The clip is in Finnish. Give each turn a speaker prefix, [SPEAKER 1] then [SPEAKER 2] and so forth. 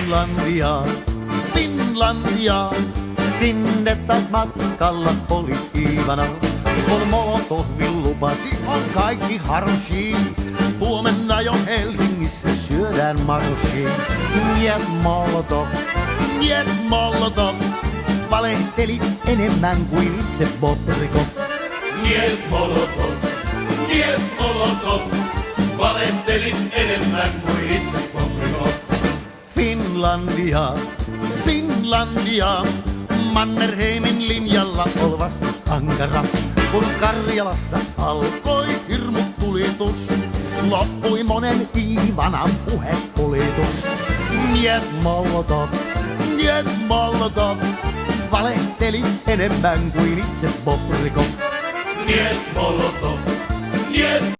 [SPEAKER 1] Finlandia, Finlandia. Sinne taas matkalla oli Ivana. Kun Molotovin lupasi, on kaikki harshi. Huomenna jo Helsingissä syödään marshi. Niet Molotov, niet Molotov. Valehtelit enemmän kuin itse Bobrikov.
[SPEAKER 2] Niet Molotov, niet Molotov. Valehtelit enemmän kuin itse Bobrikov.
[SPEAKER 1] Finlandia, Finlandia. Mannerheimin linjalla ol vastus ankara. Kun Karjalasta alkoi hirmutulitus, loppui monen Ivanan puhepolitus. Niet Molotov, niet Molotov. Valehteli enemmän kuin itse Bobrikov.
[SPEAKER 2] Niet Molotov, niet